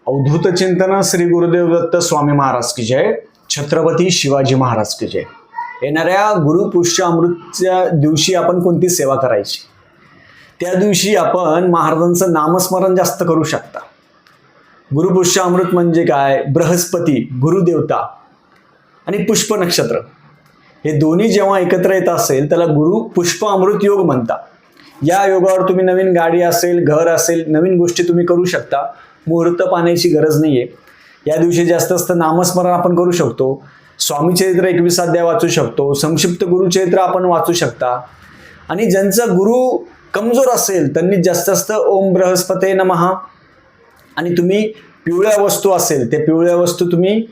अवधूत चिंतन श्री गुरुदेव दत्त स्वामी महाराज की जय. छत्रपती शिवाजी महाराज की जय. येणाऱ्या गुरुपुष्य अमृतच्या दिवशी आपण कोणती सेवा करायची? त्या दिवशी आपण महाराजांचं नामस्मरण जास्त करू शकता. गुरुपुष्य अमृत म्हणजे काय? बृहस्पती गुरुदेवता आणि पुष्प नक्षत्र हे दोन्ही जेव्हा एकत्र येत असेल त्याला गुरु पुष्प अमृत योग म्हणतात. या योगावर तुम्ही नवीन गाडी असेल, घर असेल, नवीन गोष्टी तुम्ही करू शकता. मुहूर्त पाहण्याची गरज नाहीये. या दिवशी जास्त नामस्मरण आपण करू शकतो. स्वामी चरित्र 21 अध्याय वाचू शकतो. संक्षिप्त गुरुचरित्र आपण वाचू शकता. आणि ज्यांचा गुरु कमजोर असेल त्यांनी जास्त ओम बृहस्पते नमः आणि तुम्ही पिवळ्या वस्तू असेल ते पिवळ्या वस्तू तुम्ही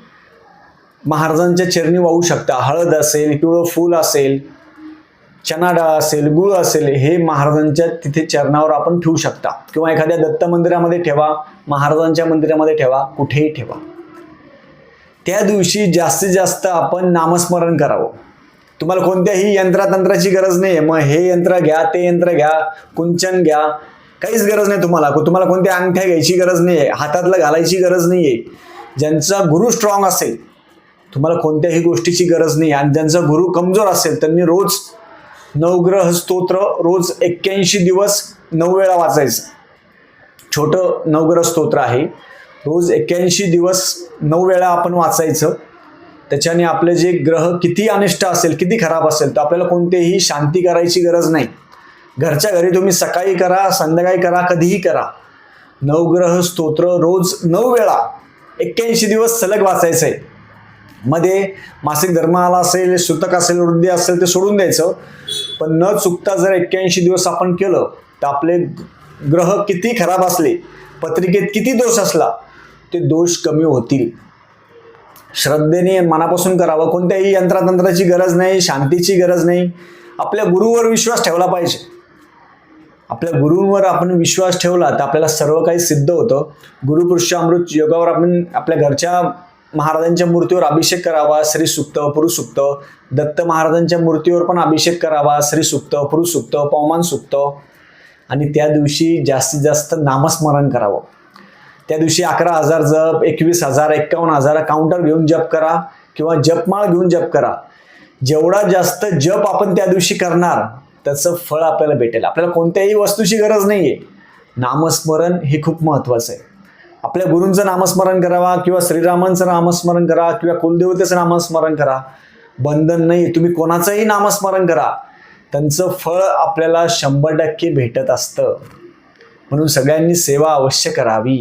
महाराजांच्या चरणी वाहू शकता. हळद असेल, पिवळं फूल असेल, चना डाळ असेल, गुळ असेल, हे महाराजांच्या तिथे चरणावर आपण ठेवू शकता. किंवा एखाद्या दत्त मंदिरामध्ये ठेवा, महाराजांच्या मंदिरामध्ये ठेवा, कुठेही ठेवा. त्या दिवशी जास्तीत जास्त आपण नामस्मरण करावं. तुम्हाला कोणत्याही यंत्रतंत्राची गरज नाही आहे. मग हे यंत्र घ्या, ते यंत्र घ्या, कुंचन घ्या, काहीच गरज नाही. तुम्हाला कोणत्या अंगठ्या घ्यायची गरज नाही आहे, हातातलं घालायची गरज नाही आहे. ज्यांचा गुरु स्ट्रॉंग असेल तुम्हाला कोणत्याही गोष्टीची गरज नाही. आणि ज्यांचा गुरु कमजोर असेल त्यांनी रोज नवग्रह स्तोत्र रोज 81 दिवस 9 वेळा वाचायचं. छोटं नवग्रह स्तोत्र आहे. रोज 81 दिवस 9 वेळा आपण वाचायचं. त्याच्याने आपले जे ग्रह किती अनिष्ट असेल, किती खराब असेल तर आपल्याला कोणतेही शांती करायची गरज नाही. घरच्या घरी तुम्ही सकाळी करा, संध्याकाळी करा, कधीही करा. नवग्रह स्तोत्र रोज 9 वेळा 81 दिवस सलग वाचायचं आहे. मध्ये मासिक धर्म आला असेल, सुतक असेल, वृद्धी असेल ते सोडून द्यायचं. पण न चुकता जर 81 दिवस आपण केलं तर आपले ग्रह किती खराब असले, पत्रिकेत किती दोष असला, ते दोष कमी होतील. श्रद्धेने मनापासून करावं. कोणत्याही यंत्रतंत्राची गरज नाही, शांतीची गरज नाही. आपल्या गुरुवर विश्वास ठेवला पाहिजे. आपल्या गुरूंवर आपण विश्वास ठेवला तर आपल्याला सर्व काही सिद्ध होतं. गुरुपुष्य अमृत योगावर आपण आपल्या घरच्या महाराजांच्या मूर्तीवर अभिषेक करावा, श्री सुक्त, पुरुष सुक्त. दत्त महाराजांच्या मूर्तीवर पण अभिषेक करावा, श्री सुक्त, पुरुष सुक्त, पवमान सुक्त. आणि त्या दिवशी जास्तीत जास्त नामस्मरण करावं. त्या दिवशी 11,000 जप, 21,000, 51,000 काउंटर घेऊन जप करा किंवा जपमाळ घेऊन जप करा. जेवढा जास्त जप आपण त्या दिवशी करणार त्याचं फळ आपल्याला भेटेल. आपल्याला कोणत्याही वस्तूची गरज नाहीये. नामस्मरण हे खूप महत्वाचं आहे. आपल्या गुरूंचं नामस्मरण करावा किंवा श्रीरामांचं नामस्मरण करा किंवा कुलदेवतेचं नामस्मरण करा. बंधन नाही. तुम्ही कोणाचंही नामस्मरण करा, त्यांचं फळ आपल्याला 100% भेटत असतं. म्हणून सगळ्यांनी सेवा अवश्य करावी.